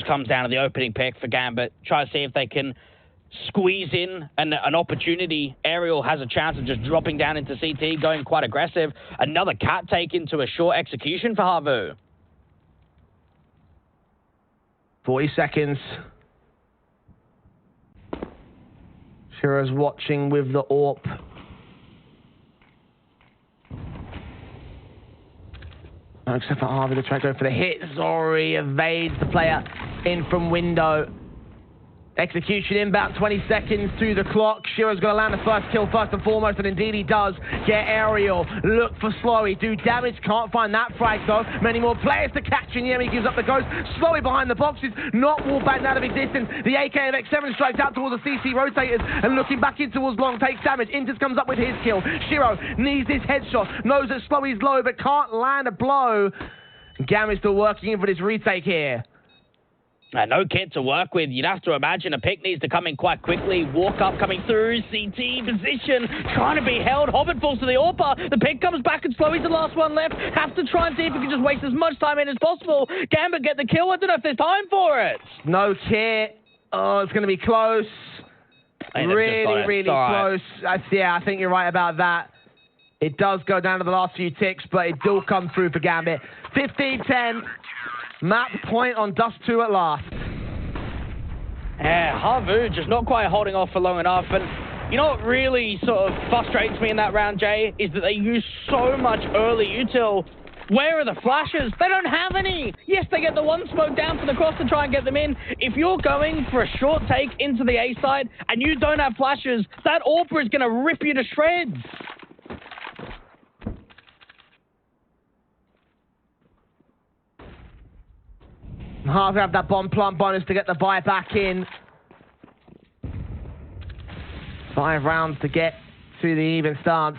comes down to the opening pick for Gambit. Try to see if they can squeeze in an opportunity. Aerial has a chance of just dropping down into CT, going quite aggressive. Another cat take into a short execution for HAVU. 40 seconds. Shiro's watching with the AWP. Except for HAVU, they try to go for the hit. Zori evades the player in from window. Execution inbound, 20 seconds to the clock. Shiro's going to land the first kill first and foremost, and indeed he does. Get Aerial, look for Slowy, do damage, can't find that frag though. Many more players to catch, and Yemi gives up the ghost. Slowy behind the boxes, not wallbanged out of existence. The AK of X7 strikes out towards the CC rotators, and looking back in towards long, takes damage. Inters comes up with his kill. Shiro needs his headshot, knows that Slowy's low, but can't land a blow. Gambit's still working in for this retake here. No kit to work with. You'd have to imagine a pick needs to come in quite quickly. Walk up coming through. CT position. Trying to be held. Hobbit falls to the AWP. The pick comes back and Slowy's the last one left. Have to try and see if we can just waste as much time in as possible. Gambit get the kill. I don't know if there's time for it. No kit. Oh, it's going to be close. Really close. Yeah, I think you're right about that. It does go down to the last few ticks, but it will come through for Gambit. 15-10. Map point on Dust 2 at last. Yeah, HAVU just not quite holding off for long enough. And you know what really sort of frustrates me in that round, Jay, is that they use so much early util. Where are the flashes? They don't have any. Yes, they get the one smoke down for the cross to try and get them in. If you're going for a short take into the A side and you don't have flashes, that AWP is going to rip you to shreds. HAVU have that bomb plant bonus to get the buy back in. 5 rounds to get to the even stance.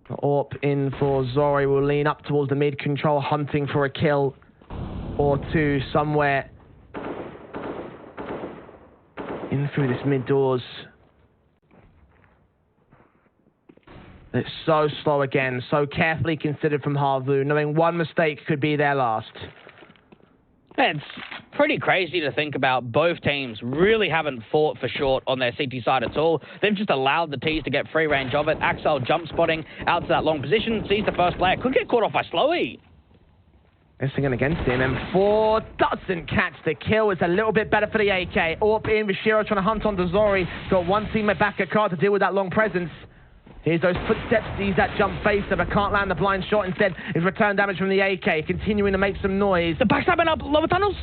AWP in for Zori will lean up towards the mid control, hunting for a kill or two somewhere in through this mid doors. It's so slow again, so carefully considered from HAVU, knowing one mistake could be their last. It's pretty crazy to think about. Both teams really haven't fought for short on their CT side at all. They've just allowed the T's to get free range of it. Axel jump spotting out to that long position, sees the first player, could get caught off by Slowy. Missing against him, and 4 doesn't catch the kill. It's a little bit better for the AK. AWP in, Shiro trying to hunt onto Zori. Got one teammate back at card to deal with that long presence. Here's those footsteps, sees that jump facer, but can't land the blind shot. Instead, is return damage from the AK, continuing to make some noise. The backstabbing up lower tunnels.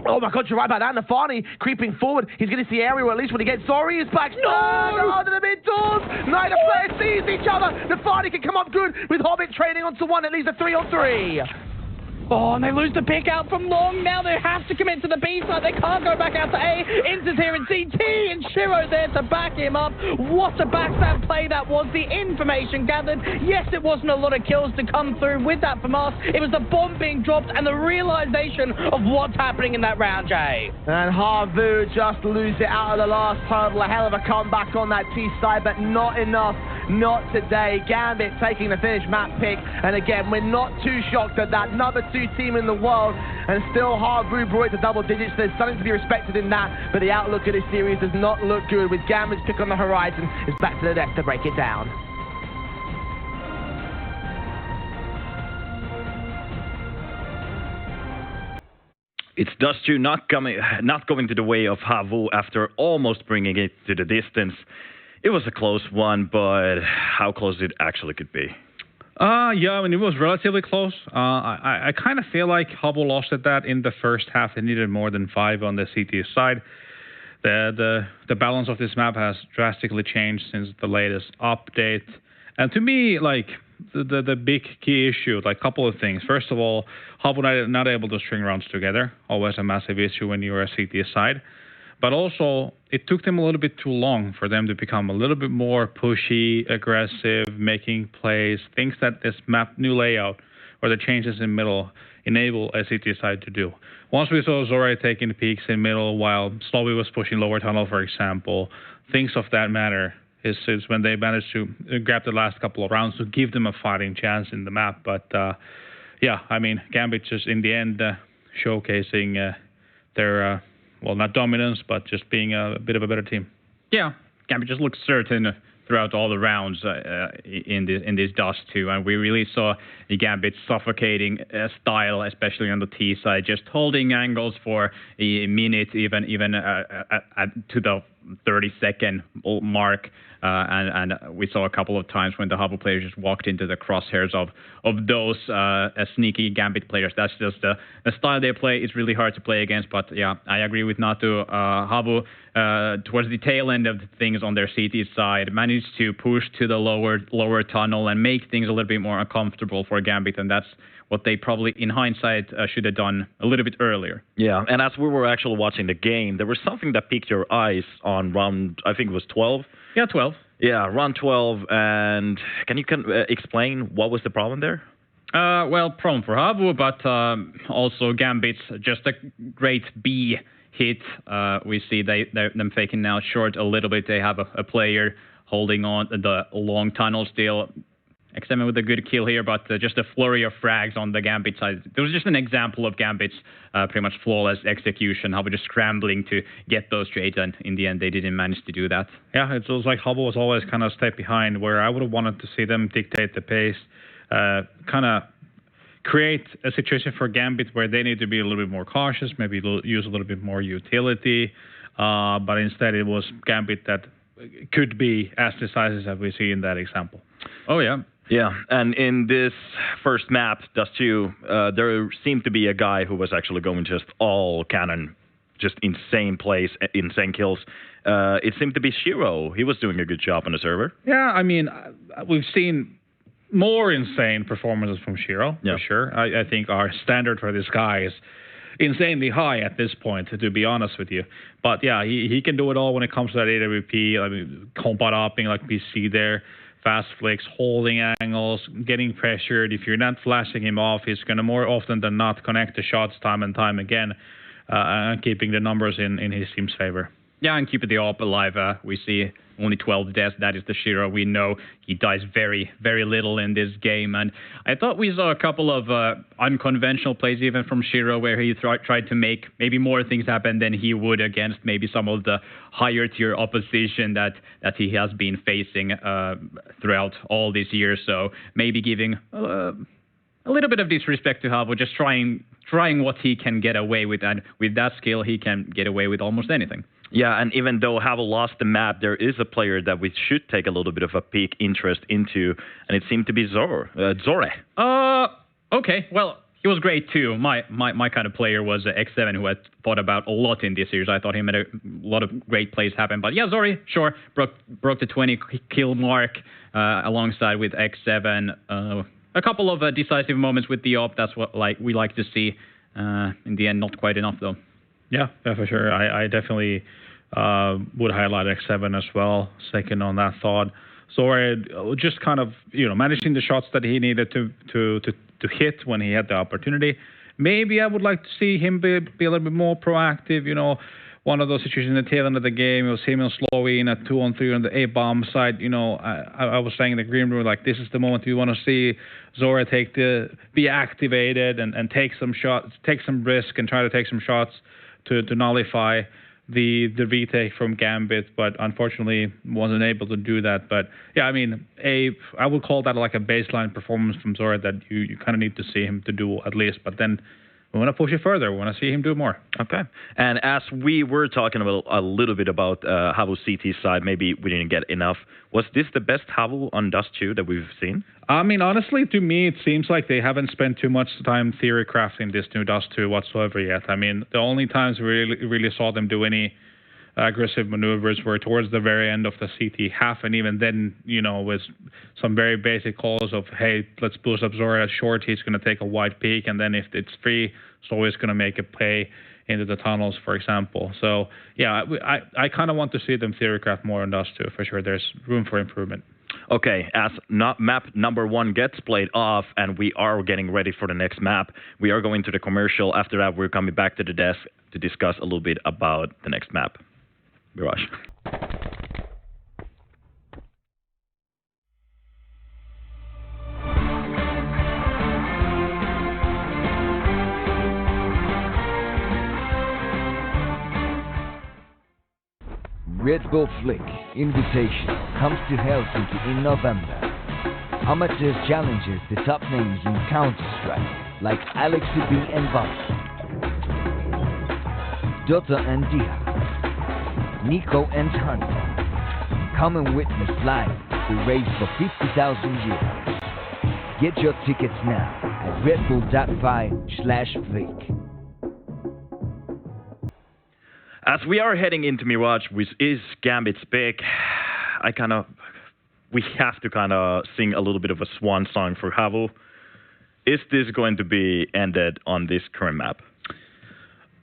Oh my god, you're right about that. Nafani creeping forward. He's going to see Aerial, at least when he gets Zori is back. No! Under the mid doors. Neither player sees each other. Nafani can come up good with Hobbit trading onto one. It leaves a 3-on-3. Oh, and they lose the pick out from long. Now they have to commit to the B side. They can't go back out to A. Inter's here in CT, and Shiro there to back him up. What a backstab play that was. The information gathered. Yes, it wasn't a lot of kills to come through with that from us. It was the bomb being dropped and the realization of what's happening in that round, Jay. And HAVU just lose it out of the last hurdle. A hell of a comeback on that T side, but not enough. Not today. Gambit taking the finish map pick. And again, we're not too shocked at that. Number 2 team in the world. And still HAVU brought it to double digits. There's something to be respected in that. But the outlook of this series does not look good. With Gambit's pick on the horizon, it's back to the deck to break it down. It's Dust 2 not going to the way of HAVU after almost bringing it to the distance. It was a close one, but how close it actually could be? Yeah, I mean, it was relatively close. I kind of feel like HAVU lost at that in the first half. They needed more than 5 on the CT side. The balance of this map has drastically changed since the latest update. And to me, like, the big key issue, like, a couple of things. First of all, HAVU not able to string rounds together. Always a massive issue when you're a CT side. But also, it took them a little bit too long for them to become a little bit more pushy, aggressive, making plays, things that this map new layout or the changes in middle enable a CT side to do. Once we saw Zori taking peaks in middle while Slowy was pushing lower tunnel, for example, things of that matter, is when they managed to grab the last couple of rounds to give them a fighting chance in the map. But yeah, I mean, Gambit just in the end showcasing their, well, not dominance, but just being a bit of a better team. Yeah, Gambit just looks certain throughout all the rounds in this Dust 2, and we really saw the Gambit suffocating style, especially on the T side, just holding angles for a minute, even to the 30-second mark. And we saw a couple of times when the HAVU players just walked into the crosshairs of those sneaky Gambit players. That's just the style they play. It's really hard to play against. But yeah, I agree with Natu. HAVU, towards the tail end of things on their CT side, managed to push to the lower tunnel and make things a little bit more uncomfortable for Gambit, and that's what they probably, in hindsight, should have done a little bit earlier. Yeah, and as we were actually watching the game, there was something that piqued your eyes on round, I think it was 12. Yeah, 12. Yeah, round 12. And can you explain what was the problem there? Well, problem for HAVU, but also Gambit's just a great B hit. We see them faking now short a little bit. They have a player holding on the long tunnel still. X7 with a good kill here, but just a flurry of frags on the Gambit side. It was just an example of Gambit's pretty much flawless execution, how we're just scrambling to get those trades, and in the end, they didn't manage to do that. Yeah, it was like HAVU was always kind of a step behind, where I would have wanted to see them dictate the pace, kind of create a situation for Gambit where they need to be a little bit more cautious, maybe use a little bit more utility, but instead it was Gambit that could be as decisive as we see in that example. Oh, yeah. Yeah, and in this first map, Dust 2, there seemed to be a guy who was actually going just all cannon, just insane plays, insane kills. It seemed to be Shiro. He was doing a good job on the server. Yeah, I mean, we've seen more insane performances from Shiro, for sure. I think our standard for this guy is insanely high at this point, to be honest with you. But yeah, he can do it all when it comes to that AWP. I mean, combat hopping like we see there. Fast flicks, holding angles, getting pressured. If you're not flashing him off, he's going to more often than not connect the shots time and time again, and keeping the numbers in his team's favor. Yeah, and keeping the AWP alive. We see only 12 deaths. That is the Shiro. We know he dies very, very little in this game. And I thought we saw a couple of unconventional plays even from Shiro, where he tried to make maybe more things happen than he would against maybe some of the higher tier opposition that he has been facing throughout all these years. So maybe giving a little bit of disrespect to HAVU, just trying what he can get away with. And with that skill, he can get away with almost anything. Yeah, and even though HAVU lost the map, there is a player that we should take a little bit of a peek interest into, and it seemed to be Zore. Okay, well, he was great too. My kind of player was X7, who had thought about a lot in this series. I thought he made a lot of great plays happen. But yeah, Zore, sure, broke the 20 kill mark alongside with X7. A couple of decisive moments with the AWP. That's what we like to see. In the end, not quite enough though. Yeah, for sure. I definitely would highlight X7 as well, second on that thought. So just kind of, managing the shots that he needed to hit when he had the opportunity. Maybe I would like to see him be a little bit more proactive. One of those situations in the tail end of the game, it was him and Slowy in a 2-on-3 on the A-bomb side. I was saying in the green room, like, this is the moment we want to see Zora be activated and take some shots, take some risk and try to take some shots to nullify the retake from Gambit, but unfortunately wasn't able to do that. But yeah, I mean, I would call that like a baseline performance from Zora that you kind of need to see him to do at least. But then we want to push it further. We want to see him do more. Okay. And as we were talking about a little bit about HAVU CT side, maybe we didn't get enough. Was this the best HAVU on Dust 2 that we've seen? I mean, honestly, to me, it seems like they haven't spent too much time theory crafting this new Dust 2 whatsoever yet. I mean, the only times we really saw them do any aggressive maneuvers were towards the very end of the CT half, and even then, with some very basic calls of, hey, let's boost up Zora short, he's going to take a wide peek, and then if it's free, so he's going to make a play into the tunnels, for example. So, yeah, I kind of want to see them theory craft more on Dust 2, for sure. There's room for improvement. Okay, as map number 1 gets played off and we are getting ready for the next map, we are going to the commercial. After that, we're coming back to the desk to discuss a little bit about the next map. Mirage. Red Bull Flick Invitational comes to Helsinki in November. Amateurs challenges the top names in Counter-Strike like Alex B and Bob, Dota and Diha, Nico and Hunter. Come and witness live the race for 50,000 euros. Get your tickets now at redbull.fi/Flick. As we are heading into Mirage, which is Gambit's pick, we have to sing a little bit of a swan song for HAVU. Is this going to be ended on this current map?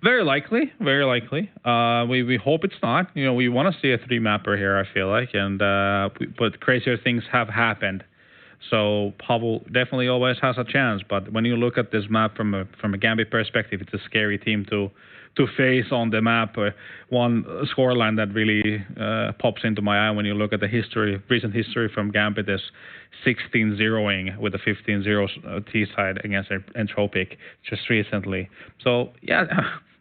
Very likely, very likely. We hope it's not. We want to see a 3-mapper here, I feel like, but crazier things have happened. So HAVU definitely always has a chance. But when you look at this map from a Gambit perspective, it's a scary team to face on the map. One scoreline that really pops into my eye when you look at the recent history from Gambit is 16-0ing with a 15-0 T-side against Entropic just recently. So yeah,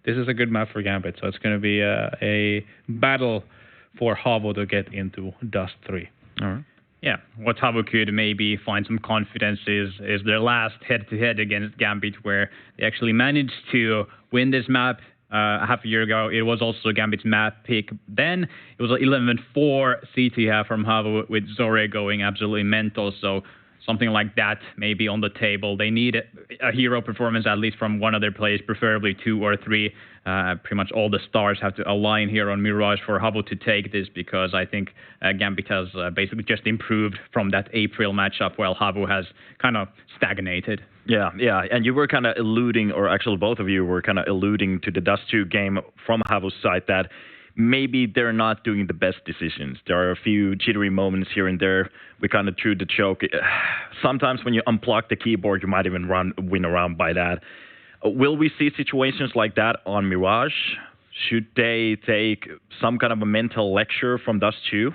this is a good map for Gambit. So it's going to be a battle for HAVU to get into Dust 3. All right. Yeah, what HAVU could maybe find some confidence is their last head-to-head against Gambit, where they actually managed to win this map. Half a year ago, it was also Gambit's map pick. Then it was an 11-4 CT half from HAVU with Zore going absolutely mental. So something like that may be on the table. They need a hero performance at least from one of their players, preferably 2 or 3. Pretty much all the stars have to align here on Mirage for HAVU to take this, because I think Gambit has basically just improved from that April matchup, while HAVU has kind of stagnated. Yeah, and you were kind of alluding, or actually both of you were kind of alluding to the Dust 2 game from HAVU's side that maybe they're not doing the best decisions. There are a few jittery moments here and there. We kind of threw the choke. Sometimes when you unplug the keyboard, you might even win around by that. Will we see situations like that on Mirage? Should they take some kind of a mental lecture from Dust 2?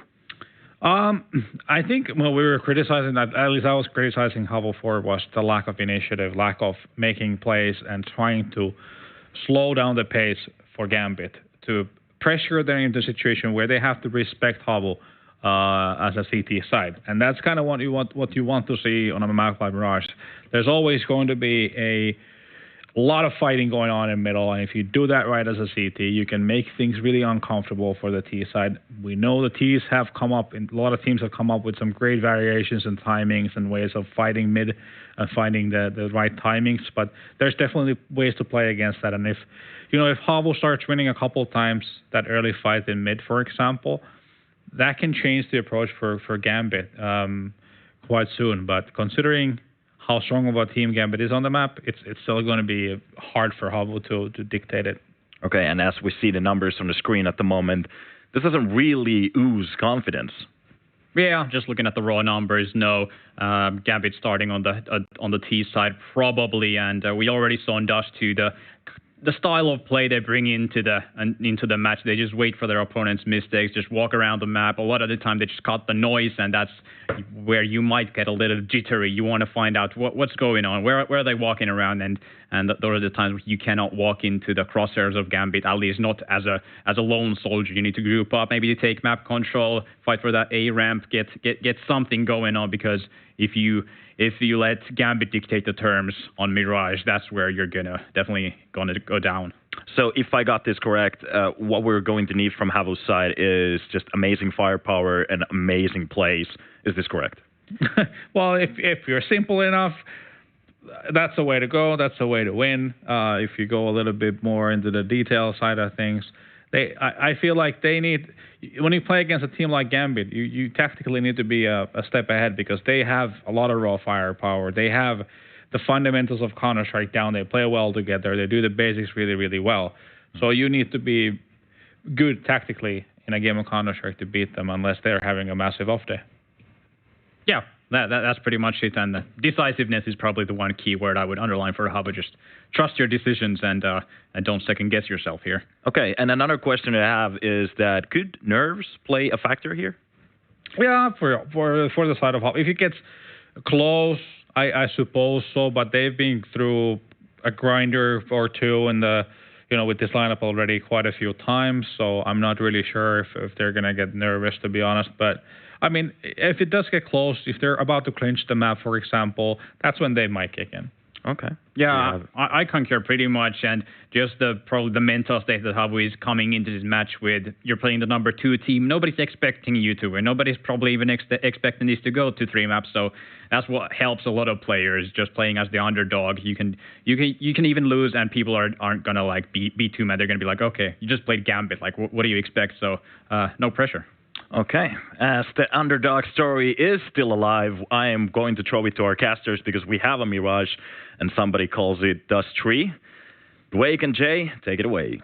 I think what we were criticizing, at least I was criticizing HAVU for, was the lack of initiative, lack of making plays, and trying to slow down the pace for Gambit to pressure them into a situation where they have to respect HAVU as a CT side. And that's kind of what you want to see on a map like Mirage. There's always going to be a lot of fighting going on in middle, and if you do that right as a CT, you can make things really uncomfortable for the T side. We know the Ts have come up, and a lot of teams have come up with some great variations and timings and ways of fighting mid and finding the right timings, but there's definitely ways to play against that. And if HAVU starts winning a couple times that early fight in mid, for example, that can change the approach for Gambit quite soon. But considering how strong of a team Gambit is on the map, it's still going to be hard for HAVU to dictate it. Okay, and as we see the numbers on the screen at the moment, this doesn't really ooze confidence. Yeah, just looking at the raw numbers, no. Gambit starting on the T side probably, and we already saw in Dust 2 the style of play they bring into the match. They just wait for their opponent's mistakes, just walk around the map. A lot of the time they just cut the noise, and that's where you might get a little jittery. You want to find out what's going on, where are they walking around, and those are the times you cannot walk into the crosshairs of Gambit, at least not as a lone soldier. You need to group up, maybe take map control, fight for that A ramp, get something going on, because if you let Gambit dictate the terms on Mirage, that's where you're definitely gonna go down. So if I got this correct, what we're going to need from HAVU's side is just amazing firepower and amazing plays. Is this correct? Well, if you're simple enough, that's the way to go. That's the way to win. If you go a little bit more into the detail side of things, I feel like they need, when you play against a team like Gambit, you tactically need to be a step ahead, because they have a lot of raw firepower. They have the fundamentals of Counter-Strike down. They play well together. They do the basics really, really well. So you need to be good tactically in a game of Counter-Strike to beat them, unless they're having a massive off day. Yeah, that's pretty much it. And decisiveness is probably the one key word I would underline for HAVU. Just trust your decisions and don't second guess yourself here. Okay, and another question I have is that could nerves play a factor here? Yeah, for the side of HAVU, if it gets close, I suppose so. But they've been through a grinder or two in the with this lineup already quite a few times, so I'm not really sure if they're going to get nervous, to be honest. But, I mean, if it does get close, if they're about to clinch the map, for example, that's when they might kick in. Okay. Yeah, I concur pretty much, and just probably the mental state that HAVU is coming into this match with. You're playing the number 2 team. Nobody's expecting you to win. Nobody's probably even expecting this to go to 3 maps. So that's what helps a lot of players. Just playing as the underdog, you can even lose, and people aren't gonna like be too mad. They're gonna be like, okay, you just played Gambit. Like, what do you expect? So no pressure. Okay, as the underdog story is still alive, I am going to throw it to our casters because we have a Mirage and somebody calls it Dust 3. Dwayne and Jay, take it away.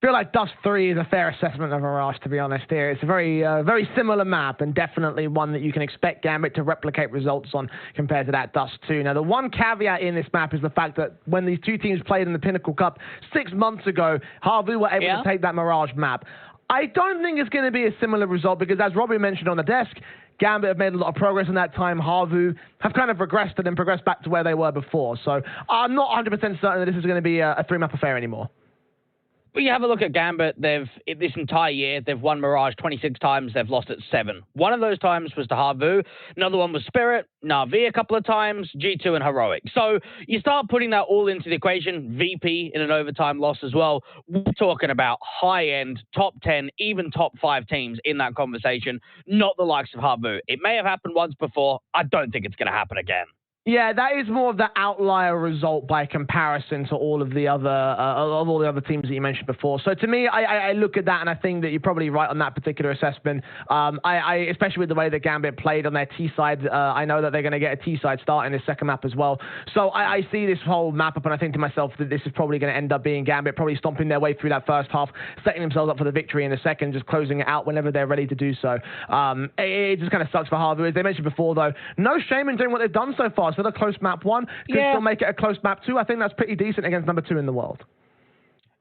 I feel like Dust 3 is a fair assessment of Mirage, to be honest here. It's a very similar map and definitely one that you can expect Gambit to replicate results on compared to that Dust 2. Now, the one caveat in this map is the fact that when these two teams played in the Pinnacle Cup 6 months ago, HAVU were able to take that Mirage map. I don't think it's going to be a similar result because, as Robbie mentioned on the desk, Gambit have made a lot of progress in that time. HAVU have kind of regressed and then progressed back to where they were before. So I'm not 100% certain that this is going to be a 3-map affair anymore. Well, you have a look at Gambit. This entire year, they've won Mirage 26 times. They've lost it 7. One of those times was to HAVU. Another one was Spirit, Na'Vi a couple of times, G2 and Heroic. So you start putting that all into the equation. VP in an overtime loss as well. We're talking about high-end, top 10, even top 5 teams in that conversation, not the likes of HAVU. It may have happened once before. I don't think it's going to happen again. Yeah, that is more of the outlier result by comparison to all of the other teams that you mentioned before. So to me, I look at that and I think that you're probably right on that particular assessment. I especially with the way that Gambit played on their T side, I know that they're going to get a T side start in this second map as well. So I see this whole map up and I think to myself that this is probably going to end up being Gambit probably stomping their way through that first half, setting themselves up for the victory in the second, just closing it out whenever they're ready to do so. It just kind of sucks for HAVU. As they mentioned before, though, no shame in doing what they've done so far. So the close map 1 could still make it a close map 2. I think that's pretty decent against number 2 in the world.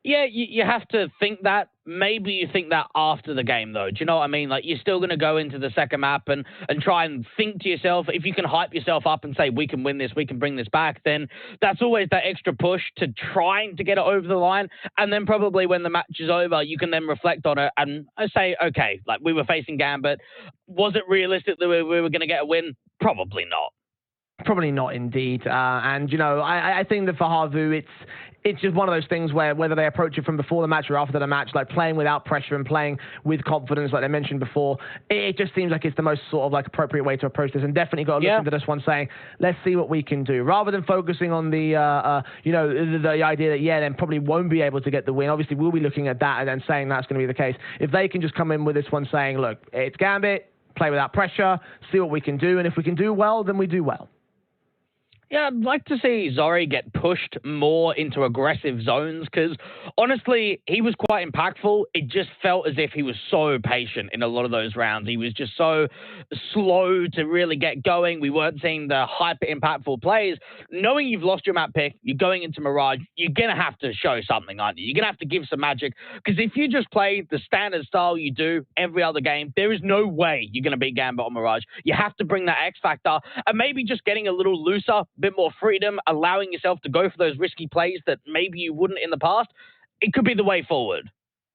Yeah, you have to think that. Maybe you think that after the game, though. Do you know what I mean? Like, you're still going to go into the second map and try and think to yourself, if you can hype yourself up and say, we can win this, we can bring this back, then that's always that extra push to trying to get it over the line. And then probably when the match is over, you can then reflect on it and say, okay, like we were facing Gambit. Was it realistic that we were going to get a win? Probably not. Probably not, indeed. And, I think that for HAVU, it's just one of those things where whether they approach it from before the match or after the match, like playing without pressure and playing with confidence, like I mentioned before, it just seems like it's the most sort of like appropriate way to approach this. And definitely got to look into this one saying, let's see what we can do. Rather than focusing on the idea that, then probably won't be able to get the win. Obviously, we'll be looking at that and then saying that's going to be the case. If they can just come in with this one saying, look, it's Gambit, play without pressure, see what we can do. And if we can do well, then we do well. Yeah, I'd like to see Zori get pushed more into aggressive zones because, honestly, he was quite impactful. It just felt as if he was so patient in a lot of those rounds. He was just so slow to really get going. We weren't seeing the hyper-impactful plays. Knowing you've lost your map pick, you're going into Mirage, you're going to have to show something, aren't you? You're going to have to give some magic because if you just play the standard style you do every other game, there is no way you're going to beat Gambit on Mirage. You have to bring that X factor and maybe just getting a little looser, bit more freedom, allowing yourself to go for those risky plays that maybe you wouldn't in the past. It could be the way forward.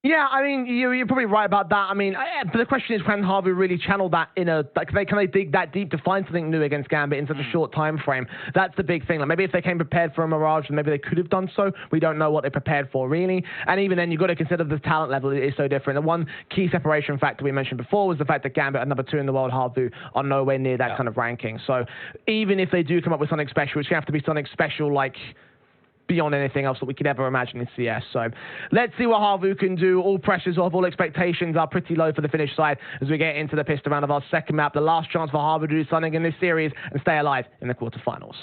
Yeah, I mean, you're probably right about that. I mean, but the question is, can HAVU really channel that in can they dig that deep to find something new against Gambit in such a short time frame? That's the big thing. Like maybe if they came prepared for a Mirage, maybe they could have done so. We don't know what they prepared for, really. And even then, you've got to consider the talent level is so different. The one key separation factor we mentioned before was the fact that Gambit are number 2 in the world, HAVU are nowhere near that kind of ranking. So even if they do come up with something special, it's going to have to be something special like beyond anything else that we could ever imagine in CS. So let's see what HAVU can do. All pressures off, all expectations are pretty low for the Finnish side as we get into the pistol round of our second map. The last chance for HAVU to do something in this series and stay alive in the quarterfinals.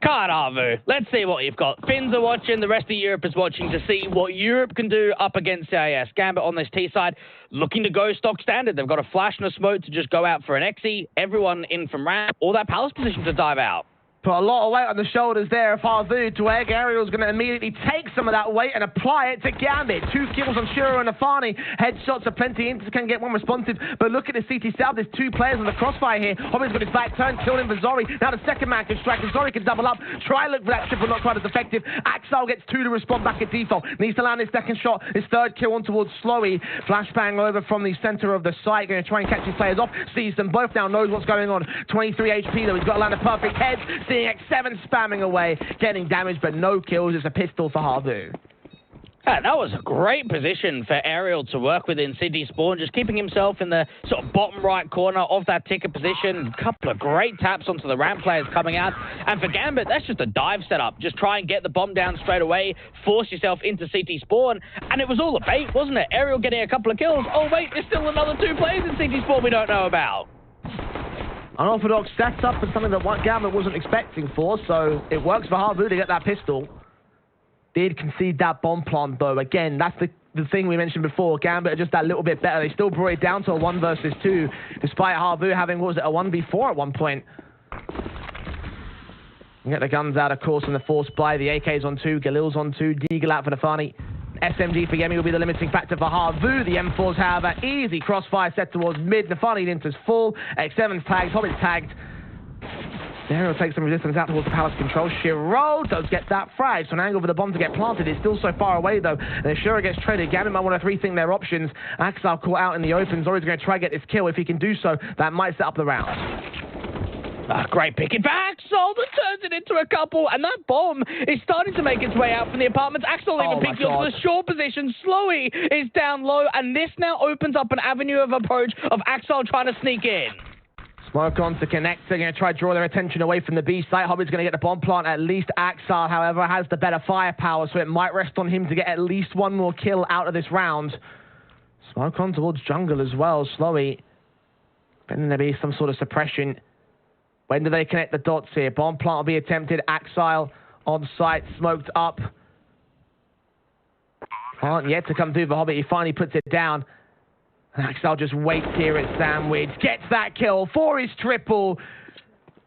Come on, HAVU. Let's see what you've got. Finns are watching. The rest of Europe is watching to see what Europe can do up against CIS. Gambit on this T side looking to go stock standard. They've got a flash and a smoke to just go out for an Xe. Everyone in from ramp or that palace position to dive out. Put a lot of weight on the shoulders there of HAVU. Dweg Ariel's going to immediately take some of that weight and apply it to Gambit. 2 kills on Shiro and Afani. Headshots are plenty. Inter can get one responsive, but look at the CT South. There's 2 players on the crossfire here. Hobby's got his back turned, killed him for Zori. Now the second man can strike, and Zori can double up. Try look for that triple, not quite as effective. Axel gets 2 to respond back at default. Needs to land his second shot. His third kill on towards Slowy. Flashbang over from the center of the site. Going to try and catch his players off. Sees them both now, knows what's going on. 23 HP though. He's got to land a perfect head. Seeing X7 spamming away, getting damage, but no kills. It's a pistol for HAVU. Yeah, that was a great position for Ariel to work with in CT Spawn, just keeping himself in the sort of bottom right corner of that ticket position. A couple of great taps onto the ramp players coming out. And for Gambit, that's just a dive setup. Just try and get the bomb down straight away, force yourself into CT Spawn, and it was all a bait, wasn't it? Ariel getting a couple of kills. Oh, wait, there's still another 2 players in CT Spawn we don't know about. Unorthodox setup and something that Gambit wasn't expecting for, so it works for HAVU to get that pistol. Did concede that bomb plant, though. Again, that's the thing we mentioned before. Gambit are just that little bit better. They still brought it down to a 1 versus 2, despite HAVU having, what was it, a 1v4 at one point. You get the guns out, of course, in the force buy. The AK's on 2, Galil's on 2, Deagle out for Nafani. SMG for Yemi will be the limiting factor for HAVU. The M4s have an easy crossfire set towards mid. Nafani enters full. X7's tagged. Hobbit's tagged. There will take some resistance out towards the palace control. Shiro does get that frag. So an angle for the bomb to get planted. It's still so far away, though. And if Shiro gets traded, Gambit might want to rethink their options. Axel caught out in the open. Zori's going to try to get this kill. If he can do so, that might set up the round. Great picking for Axel that turns it into a couple, and that bomb is starting to make its way out from the apartments. Axel even picked up the short position. Slowy is down low, and this now opens up an avenue of approach of Axel trying to sneak in. Smoke on to connect. They're going to try to draw their attention away from the B site. Hobby's going to get the bomb plant. At least Axel, however, has the better firepower, so it might rest on him to get at least 1 more kill out of this round. Smoke on towards jungle as well. Slowy. Then there'll be some sort of suppression. When do they connect the dots here? Bomb plant will be attempted. Axile on site, smoked up. Plant yet to come through for Hobbit. He finally puts it down. And Axile just waits here at Sandwich. Gets that kill for his triple.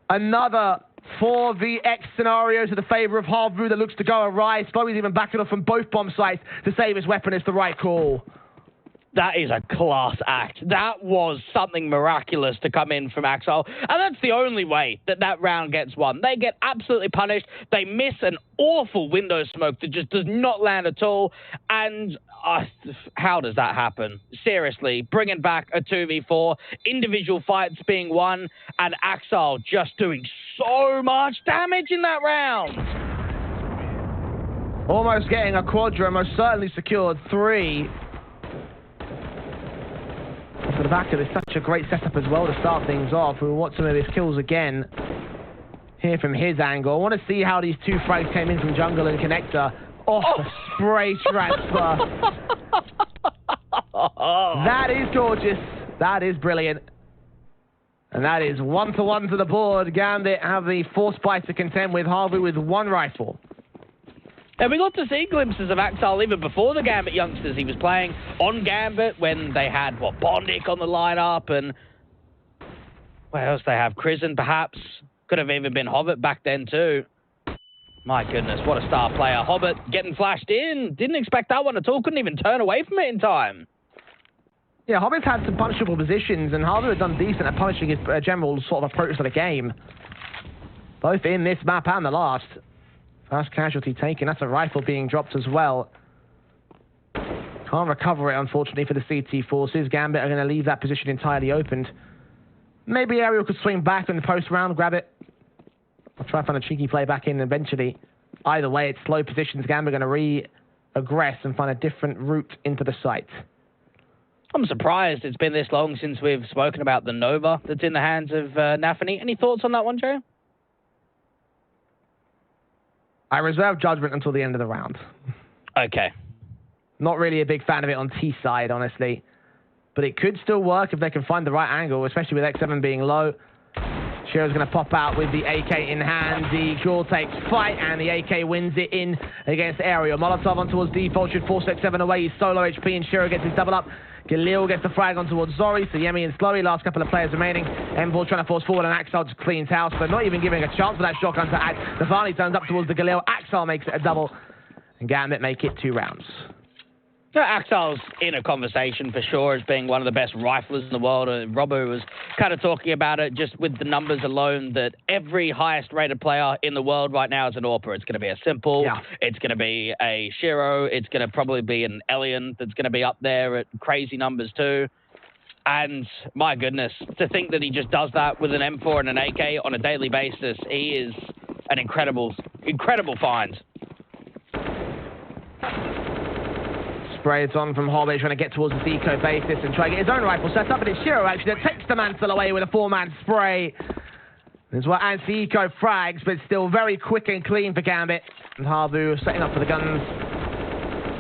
Another 4vX scenario to the favor of HAVU that looks to go awry. Slowy's even backing off from both bomb sites to save his weapon. It's the right call. That is a class act. That was something miraculous to come in from Axel. And that's the only way that that round gets won. They get absolutely punished. They miss an awful window smoke that just does not land at all. And how does that happen? Seriously, bringing back a 2v4, individual fights being won, and Axel just doing so much damage in that round. Almost getting a quadra, most certainly secured 3. To the back of this, such a great setup as well to start things off. We'll watch some of his kills again here from his angle. I want to see how these 2 frags came in from jungle and connector. The spray transfer. That is gorgeous. That is brilliant. And that is 1-1 to the board. Gambit have the force buy to contend with HAVU with 1 rifle. And we got to see glimpses of Axel even before the Gambit youngsters. He was playing on Gambit when they had, Bondic on the lineup, and where else they have? Krisen, perhaps. Could have even been Hobbit back then, too. My goodness, what a star player. Hobbit getting flashed in. Didn't expect that one at all. Couldn't even turn away from it in time. Yeah, Hobbit's had some punishable positions, and HAVU had done decent at punishing his general sort of approach to the game. Both in this map and the last. First casualty taken. That's a rifle being dropped as well. Can't recover it, unfortunately, for the CT forces. Gambit are going to leave that position entirely opened. Maybe Ariel could swing back in the post round, grab it. I'll try to find a cheeky play back in eventually. Either way, it's slow positions. Gambit are going to re-aggress and find a different route into the site. I'm surprised it's been this long since we've spoken about the Nova that's in the hands of Nafani. Any thoughts on that one, Joe? I reserve judgment until the end of the round. Okay. Not really a big fan of it on T side, honestly. But it could still work if they can find the right angle, especially with X7 being low. Shiro's going to pop out with the AK in hand. The Jaw takes fight, and the AK wins it in against Ariel. Molotov on towards default should force X7 away. He's solo HP, and Shiro gets his double up. Galil gets the frag on towards Zori, so Yemi and Slowey, last couple of players remaining. M4 trying to force forward, and Axel just cleans house, but not even giving a chance for that shotgun to act. Stefani turns up towards the Galil. Axel makes it a double, and Gambit make it 2 rounds. Axel's in a conversation for sure as being one of the best riflers in the world. Robbo was kind of talking about it just with the numbers alone, that every highest rated player in the world right now is an AWPer. It's going to be a Simple, it's going to be a Shiro, it's going to probably be an Elian that's going to be up there at crazy numbers too. And my goodness, to think that he just does that with an M4 and an AK on a daily basis, he is an incredible find. Sprays on from Hobbit, trying to get towards the Deco basis and try to get his own rifle set up, but it's Shiro actually that takes the mantle away with a 4-man spray. There's what anti-eco frags, but still very quick and clean for Gambit. And HAVU setting up for the guns.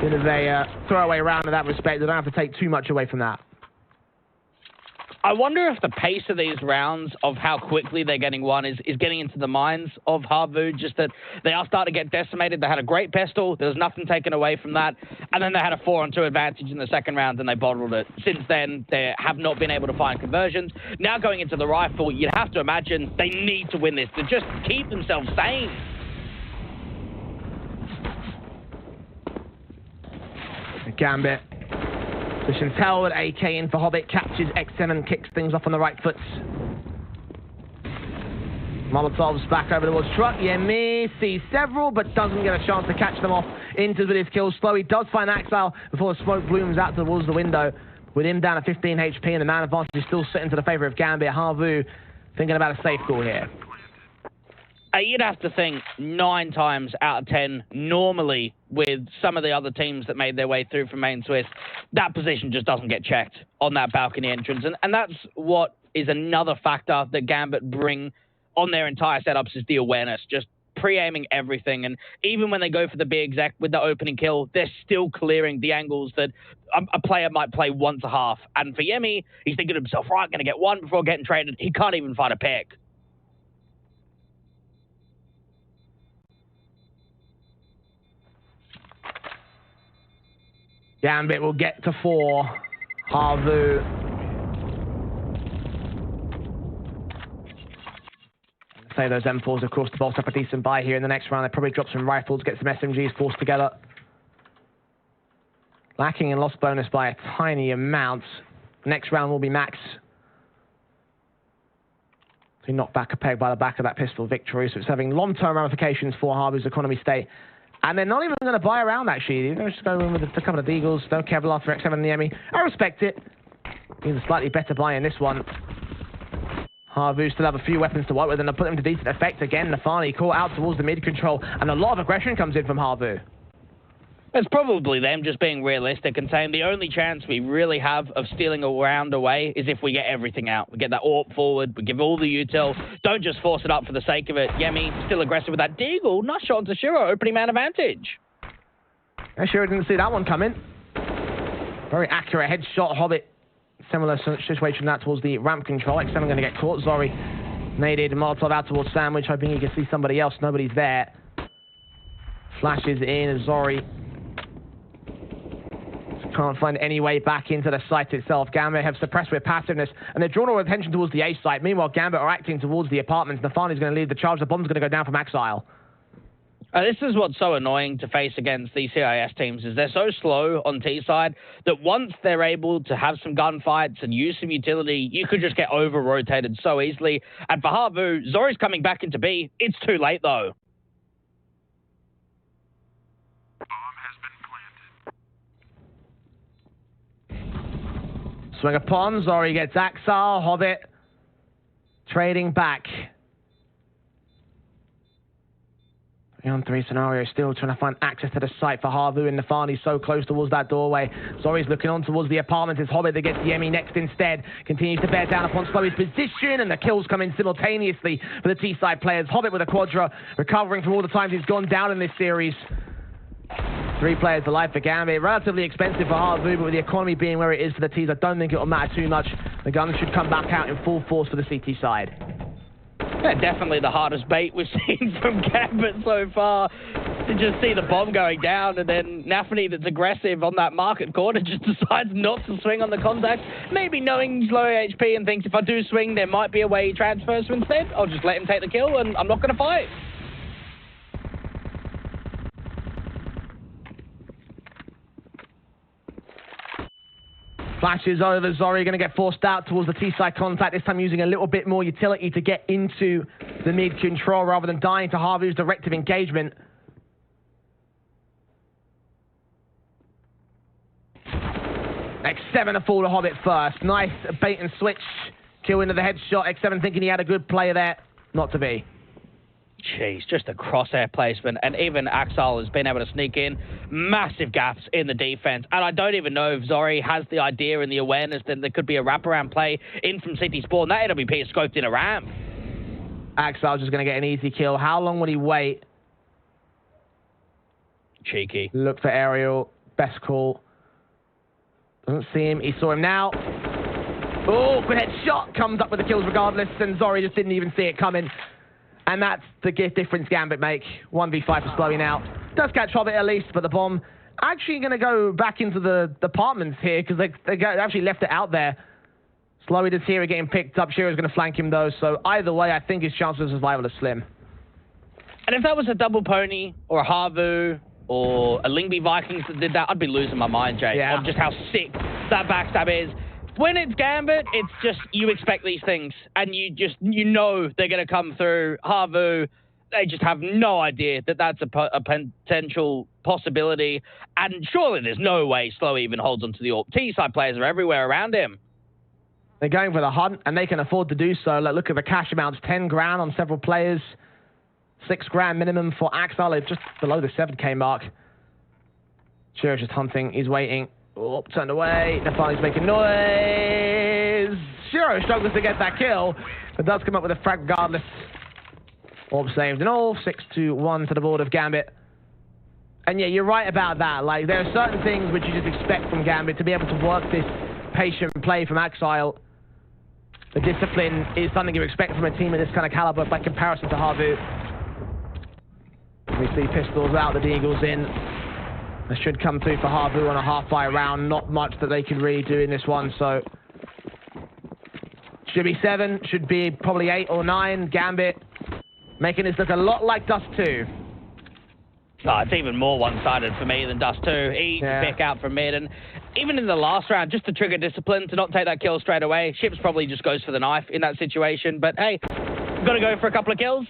Bit of a throwaway round in that respect. They don't have to take too much away from that. I wonder if the pace of these rounds, of how quickly they're getting won, is getting into the minds of HAVU, just that they are starting to get decimated. They had a great pistol. There was nothing taken away from that. And then they had a 4-on-2 advantage in the second round, and they bottled it. Since then, they have not been able to find conversions. Now going into the rifle, you'd have to imagine they need to win this to just keep themselves sane. Gambit. Position tell with AK in for Hobbit, captures X7 and kicks things off on the right foot. Molotov's back over towards truck. Yemi sees several, but doesn't get a chance to catch them off. Enters with his kills. Slowey does find Axel before the smoke blooms out towards the window. With him down at 15 HP and the man advantage is still sitting to the favour of Gambit. HAVU thinking about a safe call here. You'd have to think 9 times out of 10, normally, with some of the other teams that made their way through from main Swiss, that position just doesn't get checked on that balcony entrance. And that's what is another factor that Gambit bring on their entire setups, is the awareness, just pre-aiming everything. And even when they go for the B exec with the opening kill, they're still clearing the angles that a player might play once a half. And for Yemi, he's thinking to himself, right, going to get one before getting traded. He can't even find a pick. Gambit will get to 4. HAVU. Say those M4s, of course, to bolster up a decent buy here in the next round. They probably drop some rifles, get some SMGs forced together. Lacking in loss bonus by a tiny amount. Next round will be max. So he knocked back a peg by the back of that pistol victory. So it's having long-term ramifications for HAVU's economy state. And they're not even going to buy around, actually. They're just going with a couple of Deagles. No Kevlar for X7 and the Emmy. I respect it. He's a slightly better buy in this one. HAVU still have a few weapons to work with, and they'll put them to decent effect again. Nafani caught out towards the mid-control, and a lot of aggression comes in from HAVU. It's probably them just being realistic and saying the only chance we really have of stealing a round away is if we get everything out. We get that AWP forward, we give all the util. Don't just force it up for the sake of it. Yemi still aggressive with that Deagle. Nice shot to Shiro, opening man advantage. I sure didn't see that one coming. Very accurate headshot. Hobbit, similar situation to that towards the ramp control. X7 going to get caught. Zori naded Molotov out towards Sandwich, hoping he can see somebody else. Nobody's there. Flashes in. Zori can't find any way back into the site itself. Gambit have suppressed with passiveness, and they've drawn all attention towards the A site. Meanwhile, Gambit are acting towards the apartments. Nafani's going to lead the charge. The bomb's going to go down from Axile. This is what's so annoying to face against these CIS teams, is they're so slow on T side that once they're able to have some gunfights and use some utility, you could just get over-rotated so easily. And for HAVU, Zori's coming back into B. It's too late, though. Swing upon, Zori gets Axile, Hobbit trading back. 3-on-3 scenario, still trying to find access to the site for HAVU, and Nafani so close towards that doorway. Zori's looking on towards the apartment. It's Hobbit that gets the Emmy next instead. Continues to bear down upon Slowey's position, and the kills come in simultaneously for the T-side players. Hobbit with a quadra, recovering from all the times he's gone down in this series. 3 players alive for Gambit. Relatively expensive for HAVU, but with the economy being where it is for the T's, I don't think it will matter too much. The guns should come back out in full force for the CT side. Yeah, definitely the hardest bait we've seen from Gambit so far. to just see the bomb going down, and then Nafany, that's aggressive on that market corner, just decides not to swing on the contact. Maybe knowing he's low HP and thinks if I do swing, there might be a way he transfers, so instead, I'll just let him take the kill, and I'm not going to fight. Flashes over, Zori going to get forced out towards the T-side contact, this time using a little bit more utility to get into the mid control rather than dying to HAVU's directive engagement. X7 to fall to Hobbit first. Nice bait and switch. Kill into the headshot. X7 thinking he had a good play there. Not to be. Jeez, just a crosshair placement, and even Axel has been able to sneak in massive gaps in the defense. And I don't even know if Zori has the idea and the awareness that there could be a wraparound play in from City Spawn. That AWP is scoped in a ramp. Axel's just going to get an easy kill. How long would he wait? Cheeky. Look for aerial. Best call. Doesn't see him. He saw him now. Oh, good headshot. Comes up with the kills regardless, and Zori just didn't even see it coming. And that's the difference Gambit make. 1v5 for Slowey now. Does catch Hobbit at least, but the bomb actually going to go back into the apartments here because they actually left it out there. Slowey does hear it getting picked up. Shiro's going to flank him though, so either way, I think his chances of survival are slim. And if that was a double pony or a HAVU or a Lingby Vikings that did that, I'd be losing my mind, Jay, on just how sick that backstab is. When it's Gambit, it's just, you expect these things, and you know they're going to come through. HAVU, they just have no idea that that's a potential possibility, and surely there's no way Slow even holds onto the AWP. T-side players are everywhere around him. They're going for the hunt, and they can afford to do so. Like, look at the cash amounts, 10 grand on several players, 6 grand minimum for Axel, just below the 7K mark. Shiro's just hunting, he's waiting. Oh, turned away. Nafani's making noise. Shiro struggles to get that kill, but does come up with a frag regardless. Orb saved and all. 6-1 to the board of Gambit. And yeah, you're right about that. Like, there are certain things which you just expect from Gambit to be able to work this patient play from Axile. The discipline is something you expect from a team of this kind of caliber by comparison to HAVU. We see pistols out, the Deagles in. They should come through for HAVU on a half-fire round. Not much that they can really do in this one, so... Should be 7, should be probably 8 or 9. Gambit making this look a lot like Dust 2. Oh, it's even more one-sided for me than Dust 2. Easy pick out from mid, and even in the last round, just to trigger discipline, to not take that kill straight away, Ships probably just goes for the knife in that situation, but hey, got to go for a couple of kills.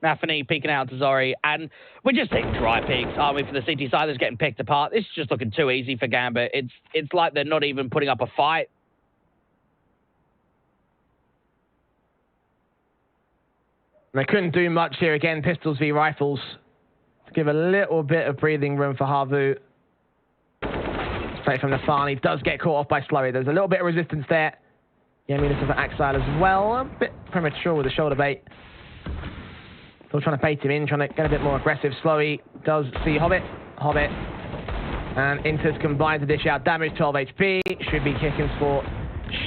Nafany peeking out to Zori, and we're just seeing dry peaks, aren't we, for the CT side that's getting picked apart. This is just looking too easy for Gambit. It's like they're not even putting up a fight. They couldn't do much here again, pistols v rifles. To give a little bit of breathing room for HAVU. Straight from Nafani, does get caught off by Slowey. There's a little bit of resistance there. Yeah, I mean, this is for Axile as well. A bit premature with the shoulder bait. Still trying to bait him in, trying to get a bit more aggressive. Slowey does see Hobbit. And Inter's combined to dish out damage, 12 HP. Should be kickings for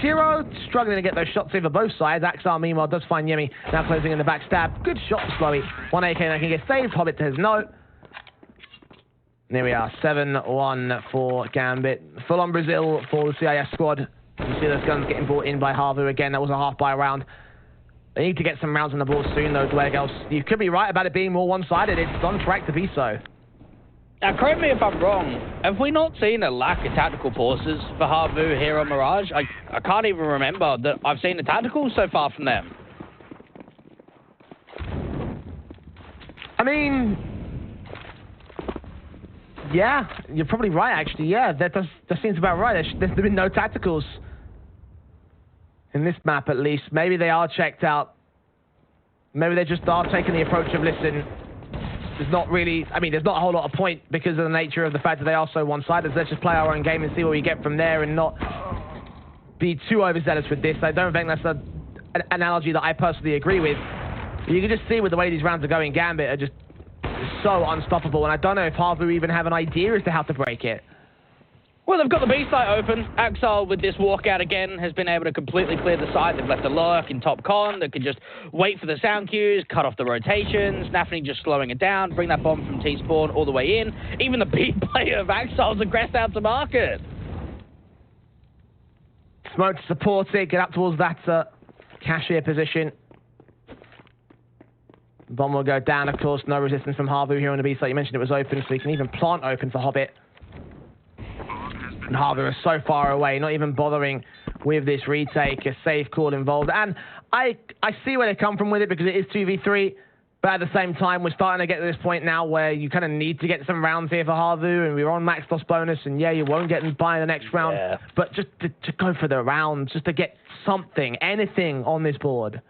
Shiro. Struggling to get those shots over both sides. Axel, meanwhile, does find Yemi. Now closing in the backstab. Good shot for Slowey. 1 AK that can get saved. Hobbit says no. There we are. 7-1 for Gambit. Full on Brazil for the CIS squad. You see those guns getting brought in by HAVU again. That was a half-buy round. They need to get some rounds on the board soon, though, Dweggels. You could be right about it being more one-sided. It's on track to be so. Now, correct me if I'm wrong. Have we not seen a lack of tactical pauses for HAVU here on Mirage? I can't even remember that I've seen a tactical so far from them. I mean, yeah, you're probably right, actually. Yeah, that seems about right. There's been no tacticals. In this map, at least. Maybe they are checked out. Maybe they just are taking the approach of, listen, there's not really... I mean, there's not a whole lot of point because of the nature of the fact that they are so one-sided. So let's just play our own game and see what we get from there and not be too overzealous with this. I don't think that's an analogy that I personally agree with. You can just see with the way these rounds are going, Gambit are just so unstoppable. And I don't know if HAVU even have an idea as to how to break it. Well, they've got the B site open. Axel, with this walkout again, has been able to completely clear the site. They've left a lurk in top con that can just wait for the sound cues, cut off the rotations. Nafny just slowing it down, bring that bomb from T-spawn all the way in. Even the B player of Axel's aggressed out to market. Smoke to support it, get up towards that cashier position. Bomb will go down, of course. No resistance from HAVU here on the B site. You mentioned it was open, so you can even plant open for Hobbit. And HAVU is so far away, not even bothering with this retake. A safe call involved. And I see where they come from with it because it is 2v3. But at the same time, we're starting to get to this point now where you kind of need to get some rounds here for HAVU. And we're on max loss bonus. And yeah, you won't get by the next round. Yeah. But just to go for the round, just to get something, anything on this board.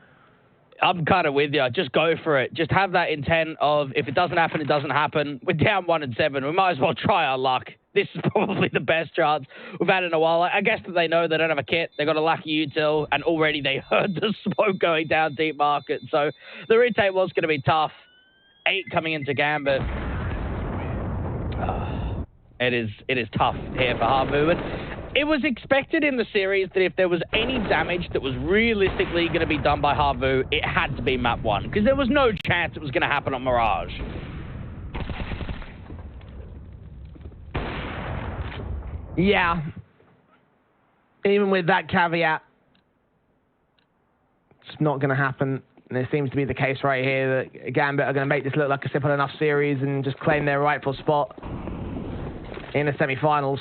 I'm kind of with you. Just go for it. Just have that intent of if it doesn't happen, it doesn't happen. We're down 1-7. We might as well try our luck. This is probably the best chance we've had in a while. I guess that they know they don't have a kit. They got a lucky util, and already they heard the smoke going down deep market. So the retake was going to be tough. 8 coming into Gambit. It is tough here for HAVU. And it was expected in the series that if there was any damage that was realistically going to be done by HAVU, it had to be map 1, because there was no chance it was going to happen on Mirage. Yeah. Even with that caveat, it's not going to happen. And it seems to be the case right here that Gambit are going to make this look like a simple enough series and just claim their rightful spot in the semi-finals.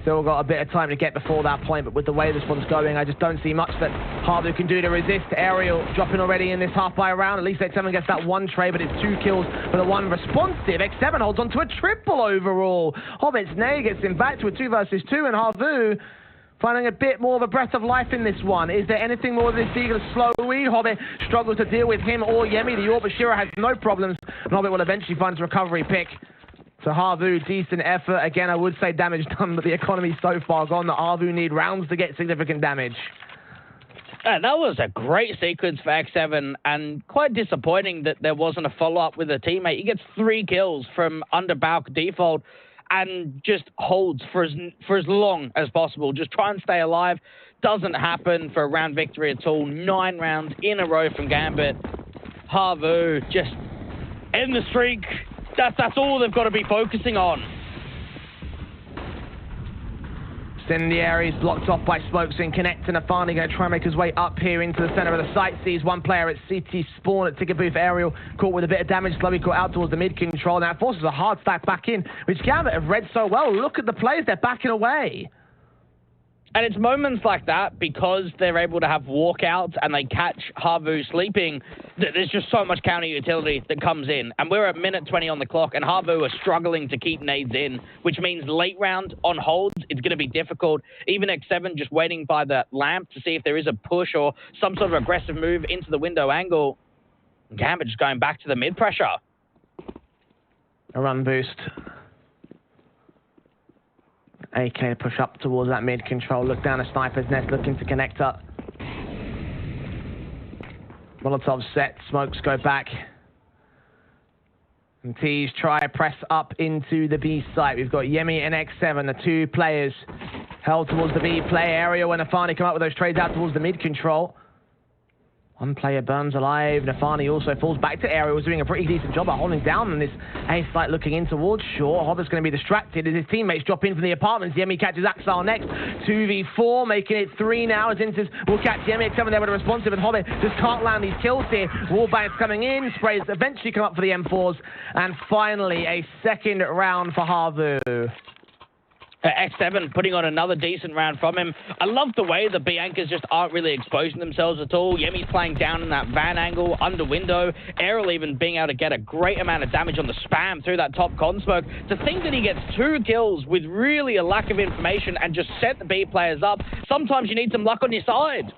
Still got a bit of time to get before that point, but with the way this one's going, I just don't see much that HAVU can do to resist. Aerial dropping already in this half-by round. At least X7 gets that 1 trade, but it's 2 kills for the 1 responsive. X7 holds on to a triple overall. Hobbit's Nay gets him back to a 2 versus 2, and HAVU finding a bit more of a breath of life in this one. Is there anything more this eagle slowly? Hobbit struggles to deal with him or Yemi. The Orb Shira has no problems, and Hobbit will eventually find his recovery pick. So HAVU, decent effort. Again, I would say damage done, but the economy's so far gone that HAVU need rounds to get significant damage. That was a great sequence for X7, and quite disappointing that there wasn't a follow-up with a teammate. He gets 3 kills from under Balk default and just holds for as long as possible. Just try and stay alive. Doesn't happen for a round victory at all. 9 rounds in a row from Gambit. HAVU just end the streak. That's all they've got to be focusing on. Incendiaries blocked off by Smokes and Connect, and Afani going to try and make his way up here into the center of the site. Sees one player at CT spawn at ticket booth. Aerial caught with a bit of damage, slowly caught out towards the mid control. Now it forces a hard stack back in, which Gambit have read so well. Look at the plays, they're backing away. And it's moments like that, because they're able to have walkouts and they catch HAVU sleeping, that there's just so much counter utility that comes in. And we're at minute 20 on the clock, and HAVU are struggling to keep nades in, which means late round on holds, it's going to be difficult. Even X7 just waiting by the lamp to see if there is a push or some sort of aggressive move into the window angle. Gambit just going back to the mid pressure. A run boost. AK to push up towards that mid control. Look down a sniper's nest, looking to connect up. Molotov set. Smokes go back. And T's try press up into the B site. We've got Yemi and X7, the 2 players held towards the B play area when Afani come up with those trades out towards the mid control. 1 player burns alive. Nafani also falls back to area. Was doing a pretty decent job at holding down on this A site looking in towards shore. Hobbert's going to be distracted as his teammates drop in from the apartments. Yemi catches Axel next. 2v4, making it 3 now as Inters will catch Yemi. X7 there with a responsive, and Hobbit just can't land these kills here. Wallbangs coming in. Sprays eventually come up for the M4s. And finally, a second round for HAVU. X7 putting on another decent round from him. I love the way the B anchors just aren't really exposing themselves at all. Yemi's playing down in that van angle, under window. Errol even being able to get a great amount of damage on the spam through that top con smoke. To think that he gets 2 kills with really a lack of information and just set the B players up. Sometimes you need some luck on your side.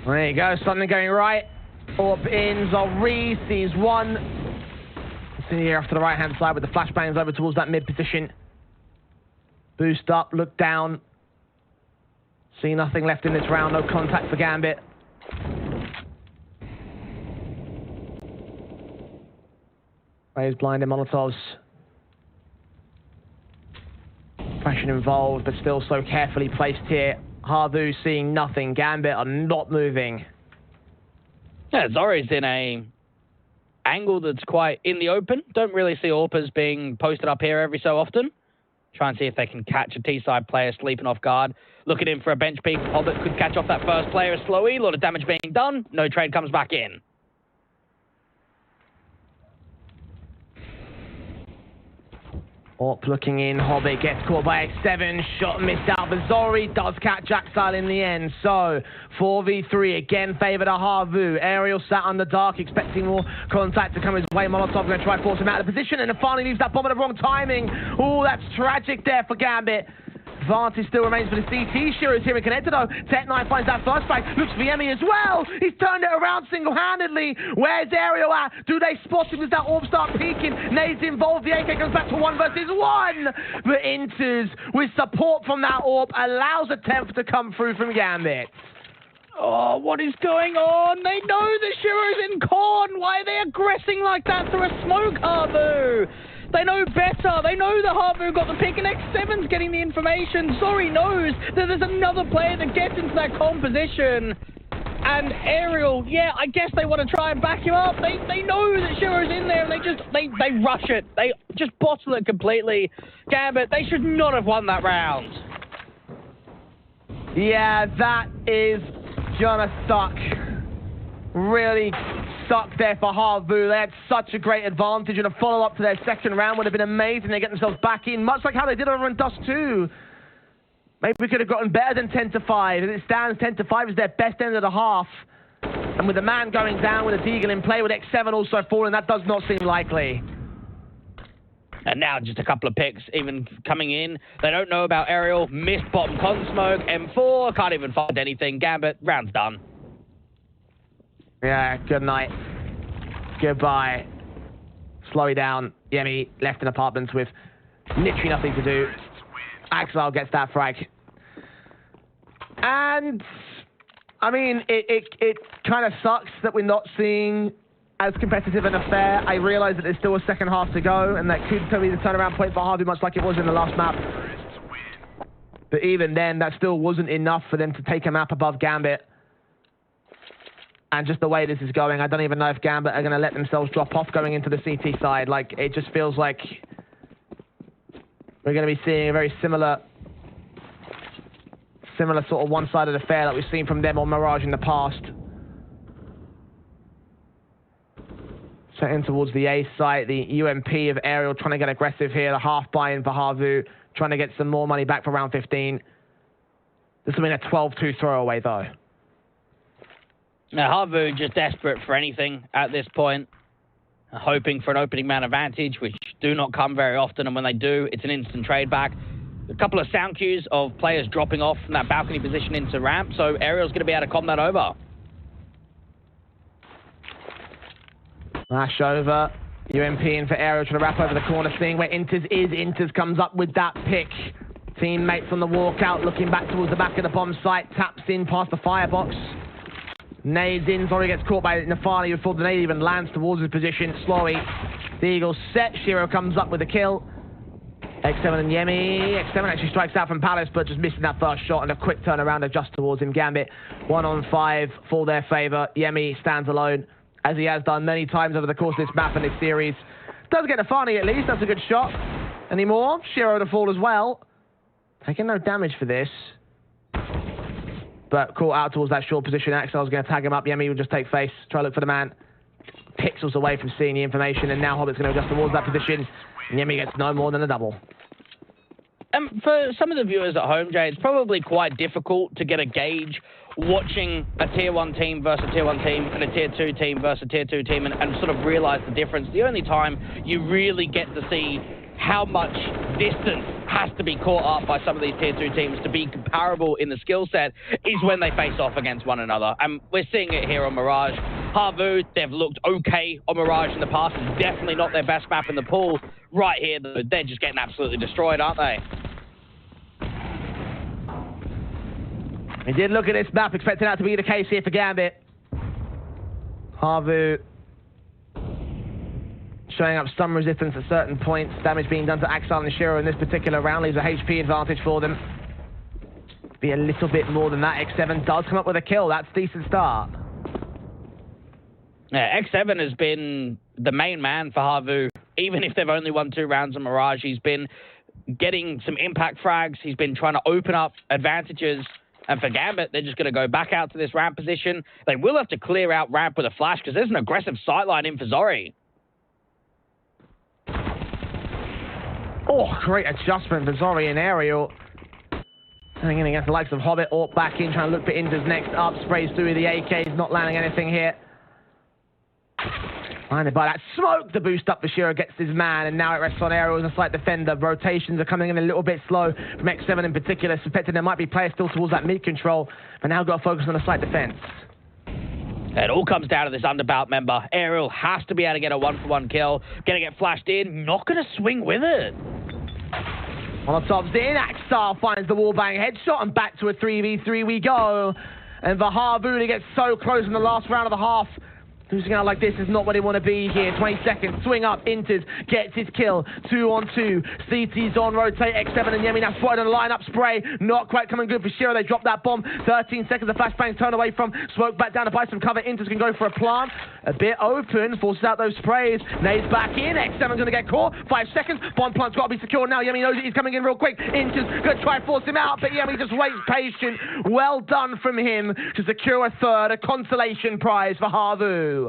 There you go, something going right. Orb in, Zolri sees one. In here off to the right-hand side with the flashbangs over towards that mid position. Boost up, look down. See nothing left in this round, no contact for Gambit. Players blinding Molotovs. Pressure involved, but still so carefully placed here. HAVU seeing nothing. Gambit are not moving. Yeah, Zori's in a angle that's quite in the open. Don't really see AWPers being posted up here every so often. Try and see if they can catch a T-side player sleeping off guard. Looking in for a bench peek. Hobbit could catch off that first player as Slowy. A lot of damage being done. No trade comes back in. Orp looking in, Hobbit gets caught by X7, shot missed out, but Zori does catch Axile in the end. So, 4v3 again favour to HAVU. Aerial sat on the dark, expecting more contact to come his way. Molotov going to try to force him out of the position, and finally leaves that bomb at the wrong timing. Oh, that's tragic there for Gambit. Advantage still remains for the CT. Shiro's here and connected though. Tech9 finds that first strike. Looks for Yemi as well. He's turned it around single-handedly. Where's Aerial at? Do they spot him? Does that orb start peeking? Nades involved. The AK goes back to 1 versus 1. But Inters, with support from that orb, allows a 10th to come through from Gambit. Oh, what is going on? They know that Shiro's in corn. Why are they aggressing like that through a smoke, HAVU? They know better. They know that HAVU got the pick, and X7's getting the information. Zori knows that there's another player that gets into that composition. And Aerial, yeah, I guess they want to try and back him up. They know that Shiro's in there, and they rush it. They just bottle it completely. Gambit, they should not have won that round. Yeah, that is gonna suck. Really suck there for HAVU. They had such a great advantage, and a follow-up to their second round would have been amazing. They get themselves back in, much like how they did over in Dust 2. Maybe we could have gotten better than 10-5. As it stands, 10-5 is their best end of the half. And with the man going down, with a Deagle in play, with X7 also falling, that does not seem likely. And now just a couple of picks even coming in. They don't know about Aerial. Missed bottom con smoke. M4, can't even find anything. Gambit, round's done. Yeah, good night. Goodbye. Slow it down. Yemi left in apartments with literally nothing to do. Axel gets that frag. And, I mean, it kind of sucks that we're not seeing as competitive an affair. I realise that there's still a second half to go, and that could be the turnaround point for HAVU, much like it was in the last map. But even then, that still wasn't enough for them to take a map above Gambit. And just the way this is going, I don't even know if Gambit are going to let themselves drop off going into the CT side. Like, it just feels like we're going to be seeing a very similar sort of one-sided affair that we've seen from them on Mirage in the past. Setting towards the A site, the UMP of Aerial trying to get aggressive here. The half buy-in for HAVU, trying to get some more money back for round 15. This will be a 12-2 throwaway, though. Now, HAVU just desperate for anything at this point, hoping for an opening man advantage, which do not come very often, and when they do, it's an instant trade back. A couple of sound cues of players dropping off from that balcony position into ramp, so Aerial's going to be able to calm that over. Lash over. UMP in for Aerial, trying to wrap over the corner, seeing where Inters is. Inters comes up with that pick. Teammates on the walkout, looking back towards the back of the bomb site, taps in past the firebox. Nades in, Zori gets caught by Nafani before the nade even lands towards his position. Slowy, the Eagles set, Shiro comes up with a kill. X7 and Yemi. X7 actually strikes out from Palace, but just missing that first shot, and a quick turnaround just towards him. Gambit, 1-on-5 for their favour. Yemi stands alone, as he has done many times over the course of this map and this series. Does get Nafani at least, that's a good shot. Any more? Shiro to fall as well. Taking no damage for this. But caught out towards that short position. Axel's going to tag him up. Yemi will just take face. Try to look for the man. Pixels away from seeing the information. And now Hobbit's going to adjust towards that position. And Yemi gets no more than a double. For some of the viewers at home, Jay, it's probably quite difficult to get a gauge watching a Tier 1 team versus a Tier 1 team and a Tier 2 team versus a Tier 2 team and sort of realise the difference. The only time you really get to see how much distance has to be caught up by some of these Tier 2 teams to be comparable in the skill set is when they face off against one another. And we're seeing it here on Mirage. HAVU, they've looked okay on Mirage in the past. It's definitely not their best map in the pool. Right here, they're just getting absolutely destroyed, aren't they? We did look at this map, expecting that to be the case here for Gambit. HAVU showing up some resistance at certain points. Damage being done to Axel and Shiro in this particular round leaves a HP advantage for them. Be a little bit more than that. X7 does come up with a kill. That's a decent start. Yeah, X7 has been the main man for HAVU. Even if they've only won 2 rounds of Mirage, he's been getting some impact frags. He's been trying to open up advantages. And for Gambit, they're just going to go back out to this ramp position. They will have to clear out ramp with a flash because there's an aggressive sightline in for Zori. Oh, great adjustment for Zori in aerial. Coming in against the likes of Hobbit, Orc back in, trying to look for Inters next up. Sprays through the AKs, not landing anything here. Blinded by that smoke, the boost up for Shiro gets his man, and now it rests on aerial as a slight defender. Rotations are coming in a little bit slow from X7 in particular, suspecting there might be players still towards that mid-control, but now got to focus on a slight defense. It all comes down to this underbout member. Aerial has to be able to get a 1-for-1 kill. Gonna get flashed in, not gonna swing with it. Molotov's in, Axel finds the wallbang headshot, and back to a 3v3 we go. And the HAVU to get so close in the last round of the half. Losing out like this is not what they want to be here. 20 seconds, swing up, Inters, gets his kill. 2-on-2, CT's on, rotate, X7 and Yemi now spotted on the line-up spray. Not quite coming good for Shiro, they drop that bomb. 13 seconds, the flashbangs turn away from, smoke back down to buy some cover. Inters can go for a plant. A bit open, forces out those sprays. Nades back in, X7's going to get caught. 5 seconds, bomb plant's got to be secured now. Yemi knows it, he's coming in real quick. Inters going to try and force him out, but Yemi just waits patient. Well done from him to secure a third, a consolation prize for HAVU.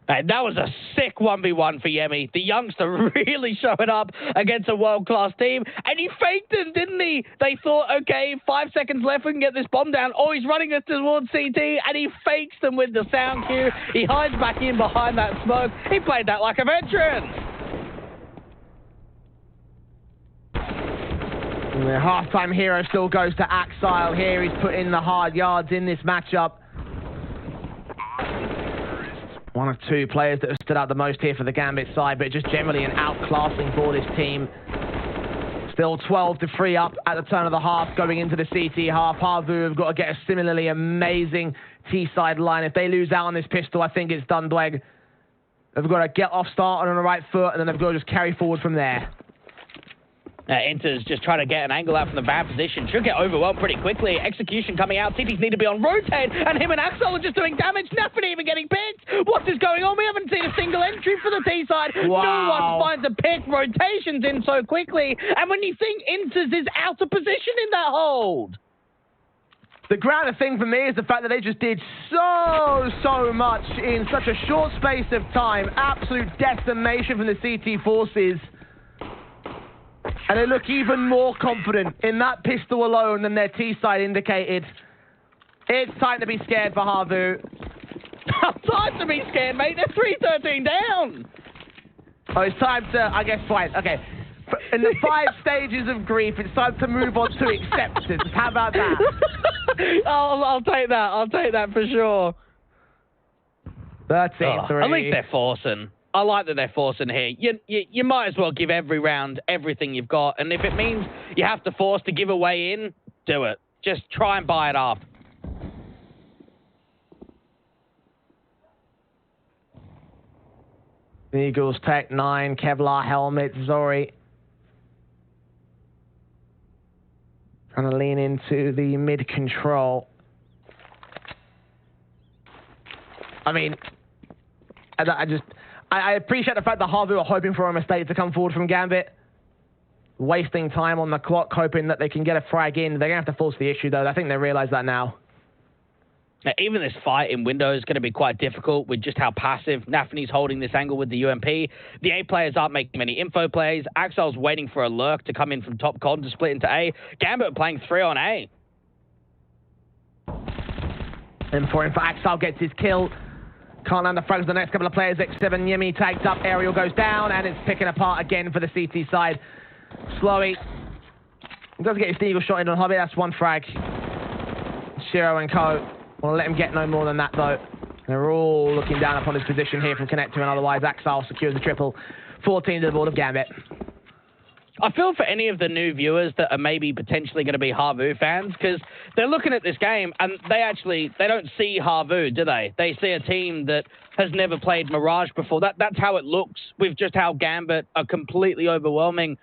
That was a sick 1v1 for Yemi. The youngster really showing up against a world-class team. And he faked them, didn't he? They thought, okay, 5 seconds left, we can get this bomb down. Oh, he's running us towards CT, and he fakes them with the sound cue. He hides back in behind that smoke. He played that like a veteran. And the halftime hero still goes to Axile here. He's put in the hard yards in this matchup. One of 2 players that have stood out the most here for the Gambit side, but just generally an outclassing for this team. Still 12-3 up at the turn of the half going into the CT half. HAVU have got to get a similarly amazing T-side line. If they lose out on this pistol, I think it's done, Dweg. They've got to get off start on the right foot, and then they've got to just carry forward from there. Inters just trying to get an angle out from the bad position. Should get overwhelmed pretty quickly. Execution coming out. CTs need to be on rotate. And him and Axel are just doing damage. Nothing even getting picked. What is going on? We haven't seen a single entry for the T side. Wow. No one finds a pick. Rotations in so quickly. And when you think Inters is out of position in that hold. The grander thing for me is the fact that they just did so much in such a short space of time. Absolute decimation from the CT forces. And they look even more confident in that pistol alone than their T-side indicated. It's time to be scared for HAVU. Time to be scared, mate. They're 3-13 down. Oh, it's time to, I guess, fine. Okay. In the 5 stages of grief, it's time to move on to acceptance. How about that? I'll take that. I'll take that for sure. 13-3. At least they're forcing. I like that they're forcing here. You might as well give every round everything you've got. And if it means you have to force to give away in, do it. Just try and buy it up. Eagles Tech 9, Kevlar helmet, Zori. Trying to lean into the mid-control. I mean, I appreciate the fact that HAVU are hoping for a mistake to come forward from Gambit. Wasting time on the clock, hoping that they can get a frag in. They're going to have to force the issue, though. I think they realize that now. Now, even this fight in window is going to be quite difficult with just how passive Nafany's holding this angle with the UMP. The A players aren't making many info plays. Axel's waiting for a lurk to come in from top con to split into A. Gambit playing 3 on A. And for Axel gets his kill. Can't land the frags the next couple of players. X7 Yemi tags up. Aerial goes down, and it's picking apart again for the CT side. Slowy does get his eagle shot in on Hobby. That's 1 frag. Shiro and Co. Won't let him get no more than that, though. They're all looking down upon his position here from Connector, and otherwise Axel secures the triple. 14 to the board of Gambit. I feel for any of the new viewers that are maybe potentially going to be HAVU fans, because they're looking at this game and they don't see HAVU, do they? They see a team that has never played Mirage before. That's how it looks with just how Gambit are completely overwhelming.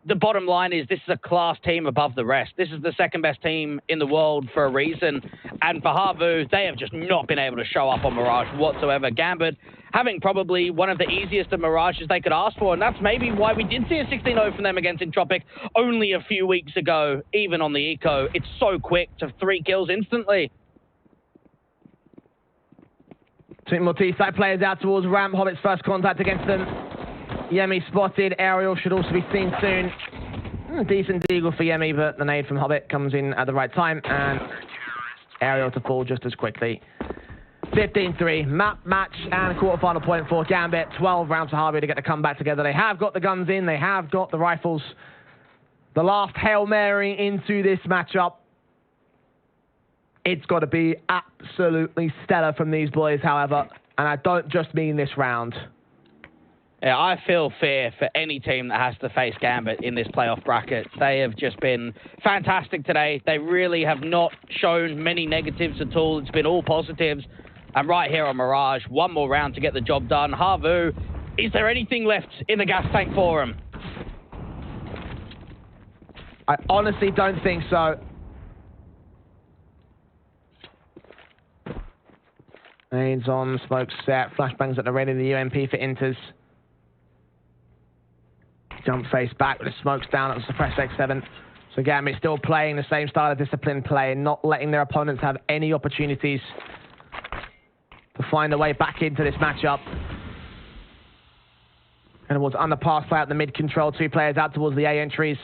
The bottom line is this is a class team above the rest. This is the second best team in the world for a reason. And for HAVU, they have just not been able to show up on Mirage whatsoever. Gambit having probably one of the easiest of Mirages they could ask for. And that's maybe why we did see a 16-0 from them against Entropic only a few weeks ago, even on the Eco. It's so quick to 3 kills instantly. Two more T-side players out towards ramp. Hobbit's first contact against them. Yemi spotted. Aerial should also be seen soon. Decent deagle for Yemi, but the nade from Hobbit comes in at the right time, and Aerial to fall just as quickly. 15-3, map match and quarterfinal point for Gambit. 12 rounds for HAVU to get the comeback together. They have got the guns in. They have got the rifles. The last Hail Mary into this matchup. It's got to be absolutely stellar from these boys, however, and I don't just mean this round. Yeah, I feel fear for any team that has to face Gambit in this playoff bracket. They have just been fantastic today. They really have not shown many negatives at all. It's been all positives. And right here on Mirage, one more round to get the job done. HAVU, is there anything left in the gas tank for them? I honestly don't think so. Nades on, smoke set, flashbangs at the ready, the UMP for Inters. Jump face back with the smokes down at the suppressed X7. So Gambit still playing the same style of disciplined play, not letting their opponents have any opportunities to find a way back into this matchup. And towards underpass play out the mid control, 2 players out towards the A entries.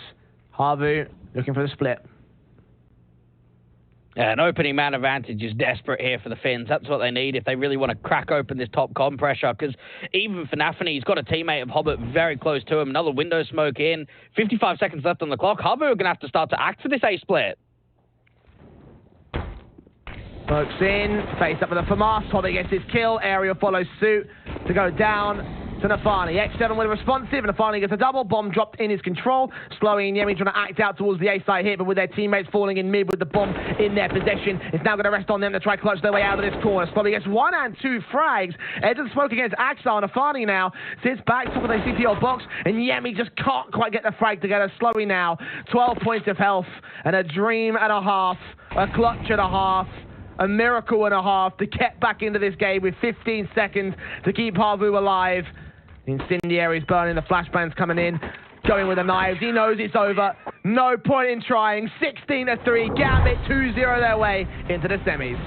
HAVU looking for the split. Yeah, an opening man advantage is desperate here for the Finns. That's what they need if they really want to crack open this top com pressure, because even for Nafany, he's got a teammate of Hobbit very close to him. Another window smoke in. 55 seconds left on the clock. HAVU are going to have to start to act for this A split. Smokes in, face up with a FAMAS. Hobbit gets his kill. Area follows suit to go down to Nafany. X7 with a responsive, and Nafany gets a double. Bomb dropped in his control. Slowing Yemi trying to act out towards the A side here, but with their teammates falling in mid with the bomb in their possession, it's now going to rest on them to try clutch their way out of this corner. Slowly gets 1 and 2 frags. Edge of smoke against Axel. Nafany now sits back top of the CTO box, and Yemi just can't quite get the frag together. Slowly now, 12 points of health, and a dream and a half, a clutch and a half. A miracle and a half to get back into this game with 15 seconds to keep HAVU alive. Incendiary's burning, the flashbangs coming in, going with the knives. He knows it's over. No point in trying. 16-3. Gambit 2-0 their way into the semis.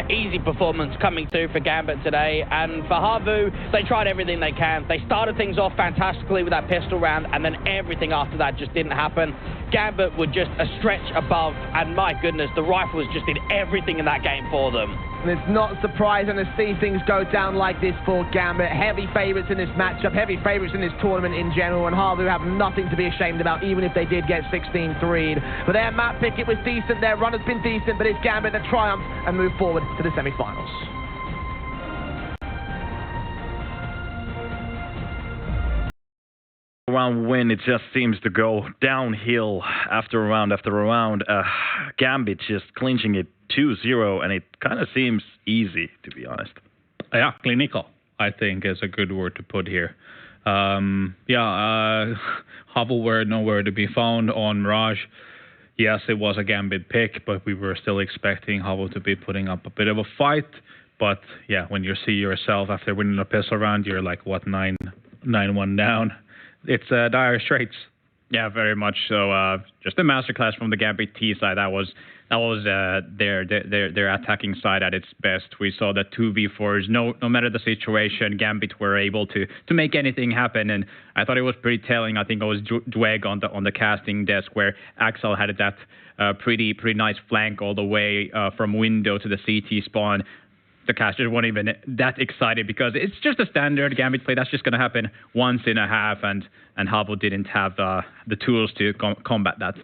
Easy performance coming through for Gambit today, and for HAVU, they tried everything they can. They started things off fantastically with that pistol round, and then everything after that just didn't happen. Gambit were just a stretch above, and my goodness, the rifles just did everything in that game for them. And it's not surprising to see things go down like this for Gambit. Heavy favourites in this matchup, heavy favourites in this tournament in general, and HAVU have nothing to be ashamed about, even if they did get 16-3'd. But their map pick, it was decent, their run has been decent, but it's Gambit that triumph and move forward to the semi-finals. Round win, it just seems to go downhill after round after round. Gambit just clinching it 2-0, and it kind of seems easy, to be honest. Yeah, clinical, I think, is a good word to put here. HAVU were nowhere to be found on Mirage. Yes, it was a Gambit pick, but we were still expecting HAVU to be putting up a bit of a fight. But yeah, when you see yourself after winning a pistol round, you're like, what, 9-1 down? It's dire straits. Yeah, very much so. Just a masterclass from the Gambit T side. That was their attacking side at its best. We saw that 2v4s, no matter the situation, Gambit were able to make anything happen. And I thought it was pretty telling. I think it was Dweg on the casting desk where Axel had that pretty nice flank all the way from window to the CT spawn. The casters weren't even that excited because it's just a standard Gambit play. That's just going to happen once in a half, and HAVU didn't have the tools to combat that.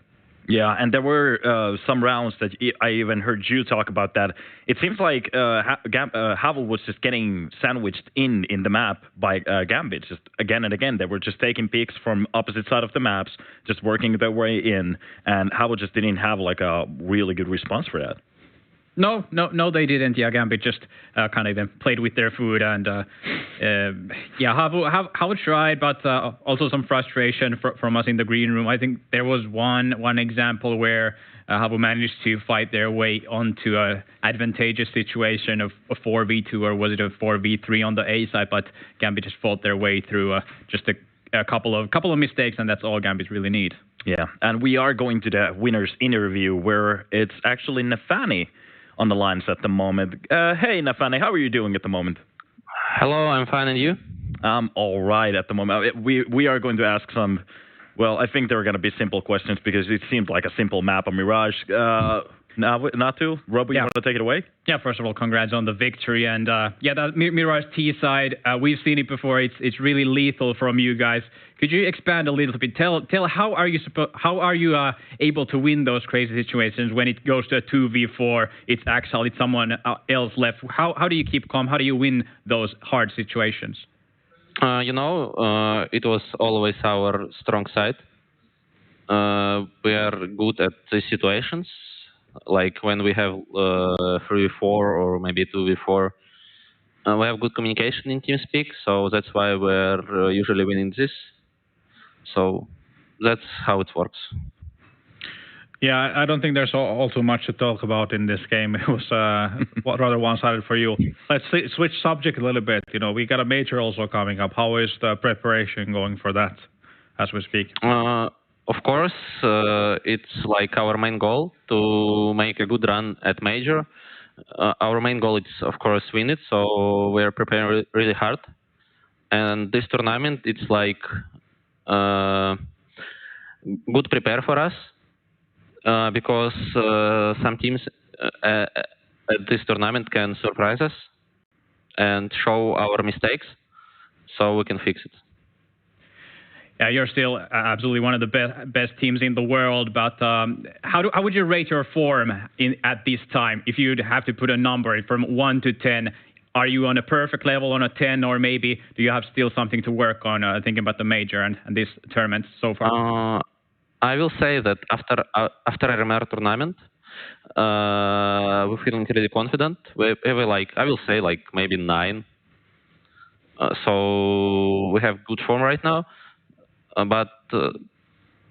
Yeah, and there were some rounds that I even heard you talk about that. It seems like HAVU was just getting sandwiched in the map by Gambit, just again and again. They were just taking peeks from opposite side of the maps, just working their way in, and HAVU just didn't have like a really good response for that. No, they didn't. Yeah, Gambit just kind of played with their food, and HAVU tried, but also some frustration from us in the green room. I think there was one example where HAVU managed to fight their way onto a advantageous situation of a 4v2, or was it a 4v3 on the A side? But Gambit just fought their way through just a couple of mistakes, and that's all Gambit really need. Yeah, and we are going to the winners interview, where it's actually Nafani on the lines at the moment. Hey, Nafani, how are you doing at the moment? Hello, I'm fine, and you? I'm all right at the moment. We are going to ask some, well, I think there are going to be simple questions because it seemed like a simple map on Mirage. Natu, Rob, you want to take it away? Yeah, first of all, congrats on the victory. And that Mirage T side, we've seen it before. It's really lethal from you guys. Could you expand a little bit? Tell how are you able to win those crazy situations when it goes to a 2v4? It's Axel, it's someone else left. How do you keep calm? How do you win those hard situations? It was always our strong side. We are good at these situations. Like when we have 3v4 or maybe 2v4, we have good communication in TeamSpeak, so that's why we're usually winning this. So that's how it works. Yeah, I don't think there's all too much to talk about in this game. It was rather one-sided for you. Let's switch subject a little bit. We got a major also coming up. How is the preparation going for that as we speak? Of course, it's like our main goal to make a good run at major. Our main goal is, of course, win it. So we're preparing really hard. And this tournament, it's like good prepare for us because some teams at this tournament can surprise us and show our mistakes, so we can fix it. Yeah, you're still absolutely one of the best teams in the world. But how would you rate your form at this time? If you'd have to put a number from 1 to 10, are you on a perfect level, on a 10, or maybe do you have still something to work on? Thinking about the major and this tournament so far. I will say that after RMR tournament, we're feeling really confident. I will say maybe 9. So we have good form right now. But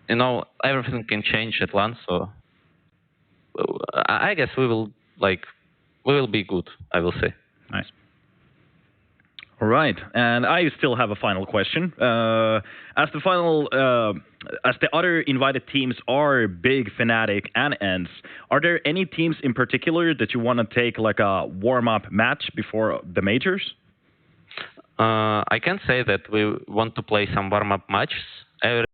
everything can change at once. So I guess we will be good, I will say. Nice. All right, and I still have a final question. As the other invited teams are big, Fnatic, and ENCE, are there any teams in particular that you want to take like a warm-up match before the majors? I can say that we want to play some warm-up matches